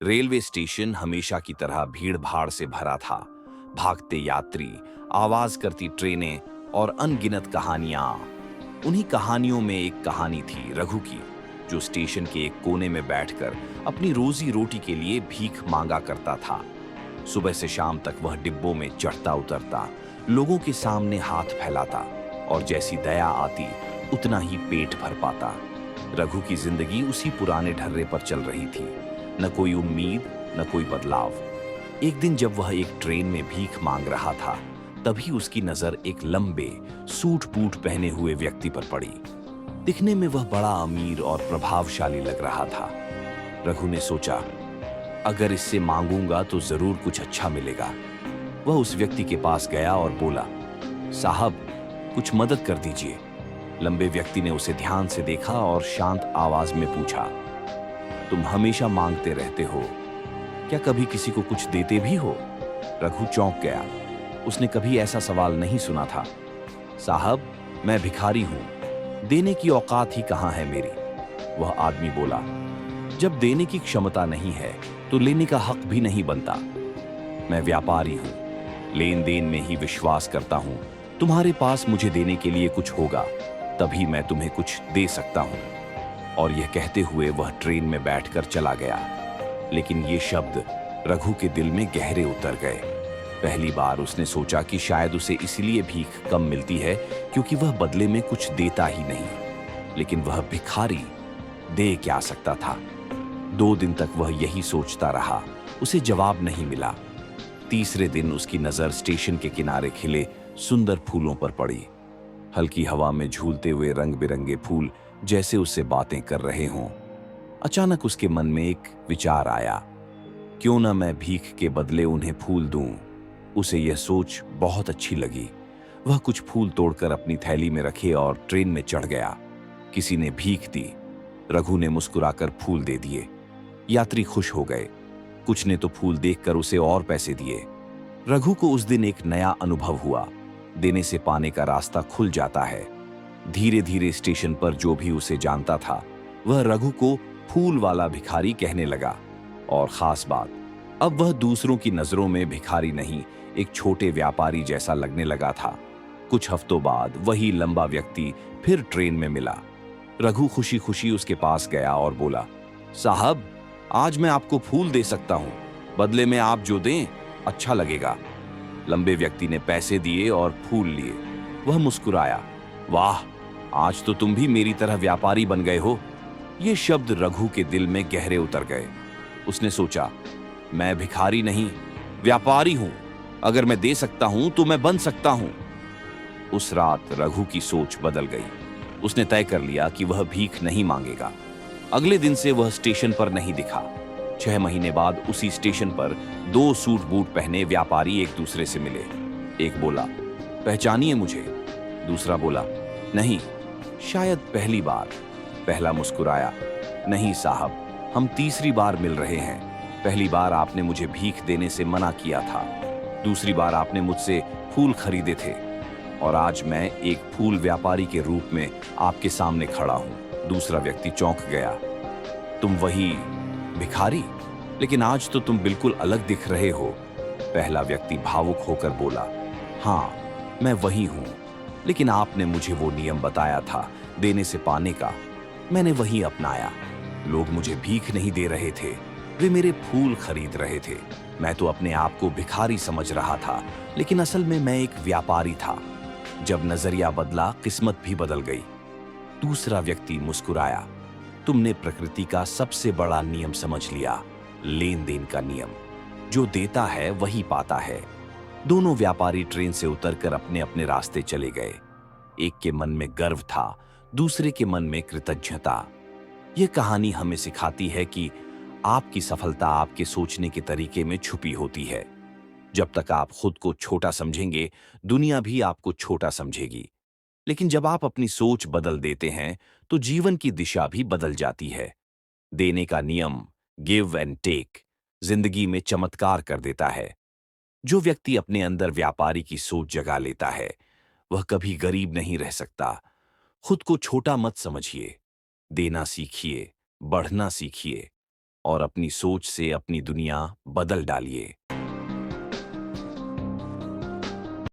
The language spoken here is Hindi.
रेलवे स्टेशन हमेशा की तरह भीड़-भाड़ से भरा था। भागते यात्री, आवाज करती ट्रेनें और अनगिनत कहानियां। उन्हीं कहानियों में एक कहानी थी रघु की, जो स्टेशन के एक कोने में बैठकर अपनी रोजी रोटी के लिए भीख मांगा करता था। सुबह से शाम तक वह डिब्बों में चढ़ता उतरता, लोगों के सामने हाथ फैलाता और जैसी दया आती उतना ही पेट भर पाता। रघु की जिंदगी उसी पुराने ढर्रे पर चल रही थी, न कोई उम्मीद, न कोई बदलाव। एक दिन जब वह एक ट्रेन में भीख मांग रहा था, तभी उसकी नजर एक लंबे सूट बूट पहने हुए व्यक्ति पर पड़ी। दिखने में वह बड़ा अमीर और प्रभावशाली लग रहा था। रघु ने सोचा, अगर इससे मांगूंगा तो जरूर कुछ अच्छा मिलेगा। वह उस व्यक्ति के पास गया और बोला, साहब, कुछ मदद कर दीजिए। लंबे व्यक्ति ने उसे ध्यान से देखा और शांत आवाज में पूछा, तुम हमेशा मांगते रहते हो, क्या कभी किसी को कुछ देते भी हो? रघु चौंक गया। उसने कभी ऐसा सवाल नहीं सुना था। साहब, मैं भिखारी हूं, देने की औकात ही कहां है मेरी। वह आदमी बोला, जब देने की क्षमता नहीं है तो लेने का हक भी नहीं बनता। मैं व्यापारी हूं, लेन देन में ही विश्वास करता हूं। तुम्हारे पास मुझे देने के लिए कुछ होगा, तभी मैं तुम्हें कुछ दे सकता हूं। और यह कहते हुए वह ट्रेन में बैठकर चला गया। लेकिन ये शब्द रघु के दिल में गहरे उतर गए। पहली बार उसने सोचा कि शायद उसे इसलिए भीख कम मिलती है क्योंकि वह बदले में कुछ देता ही नहीं। लेकिन वह भिखारी दे क्या सकता था? 2 दिन तक वह यही सोचता रहा। उसे जवाब नहीं मिला। तीसरे दिन उसकी नजर स्टेशन के किनारे खिले सुंदर फूलों पर पड़ी। हल्की हवा में झूलते हुए रंग बिरंगे फूल जैसे उससे बातें कर रहे हों। अचानक उसके मन में एक विचार आया, क्यों ना मैं भीख के बदले उन्हें फूल दूं। उसे यह सोच बहुत अच्छी लगी। वह कुछ फूल तोड़कर अपनी थैली में रखे और ट्रेन में चढ़ गया। किसी ने भीख दी। रघु ने मुस्कुराकर फूल दे दिए। यात्री खुश हो गए। कुछ ने तो फूल देखकर उसे और पैसे दिए। रघु को उस दिन एक नया अनुभव हुआ। देने से पाने का रास्ता खुल जाता है। धीरे धीरे स्टेशन पर जो भी उसे जानता था, वह रघु को फूल वाला भिखारी कहने लगा। और खास बात, अब वह दूसरों की नजरों में भिखारी नहीं, एक छोटे व्यापारी जैसा लगने लगा था। कुछ हफ्तों बाद वही लंबा व्यक्ति फिर ट्रेन में मिला। रघु खुशी खुशी उसके पास गया और बोला, साहब, आज मैं आपको फूल दे सकता हूं, बदले में आप जो दें अच्छा लगेगा। लंबे व्यक्ति ने पैसे दिए और फूल लिए। वह मुस्कुराया, वाह, आज तो तुम भी मेरी तरह व्यापारी बन गए हो। ये शब्द रघु के दिल में गहरे उतर गए। उसने सोचा, मैं भिखारी नहीं, व्यापारी हूं। अगर मैं दे सकता हूं तो मैं बन सकता हूं। उस रात रघु की सोच बदल गई। उसने तय कर लिया कि वह भीख नहीं मांगेगा। अगले दिन से वह स्टेशन पर नहीं दिखा। 6 महीने बाद उसी स्टेशन पर 2 सूट बूट पहने व्यापारी एक दूसरे से मिले। एक बोला, पहचानिए मुझे। दूसरा बोला, नहीं, शायद पहली बार। पहला मुस्कुराया, नहीं साहब, हम तीसरी बार मिल रहे हैं। पहली बार आपने मुझे भीख देने से मना किया था। दूसरी बार आपने मुझसे फूल खरीदे थे। और आज मैं एक फूल व्यापारी के रूप में आपके सामने खड़ा हूं। दूसरा व्यक्ति चौंक गया, तुम वही भिखारी? लेकिन आज तो तुम बिल्कुल अलग दिख रहे हो। पहला व्यक्ति भावुक होकर बोला, हाँ, मैं वही हूं, लेकिन आपने मुझे वो नियम बताया था देने से पाने का, मैंने वही अपनाया। लोग मुझे भीख नहीं दे रहे थे, वे मेरे फूल खरीद रहे थे। मैं तो अपने आप को भिखारी समझ रहा था, लेकिन असल में मैं एक व्यापारी था। जब नजरिया बदला, किस्मत भी बदल गई। दूसरा व्यक्ति मुस्कुराया, तुमने प्रकृति का सबसे बड़ा नियम समझ लिया, लेन देन का नियम। जो देता है वही पाता है। दोनों व्यापारी ट्रेन से उतरकर अपने अपने रास्ते चले गए। एक के मन में गर्व था, दूसरे के मन में कृतज्ञता। यह कहानी हमें सिखाती है कि आपकी सफलता आपके सोचने के तरीके में छुपी होती है। जब तक आप खुद को छोटा समझेंगे, दुनिया भी आपको छोटा समझेगी। लेकिन जब आप अपनी सोच बदल देते हैं, तो जीवन की दिशा भी बदल जाती है। देने का नियम, गिव एंड टेक, जिंदगी में चमत्कार कर देता है। जो व्यक्ति अपने अंदर व्यापारी की सोच जगा लेता है, वह कभी गरीब नहीं रह सकता। खुद को छोटा मत समझिए, देना सीखिए, बढ़ना सीखिए और अपनी सोच से अपनी दुनिया बदल डालिए।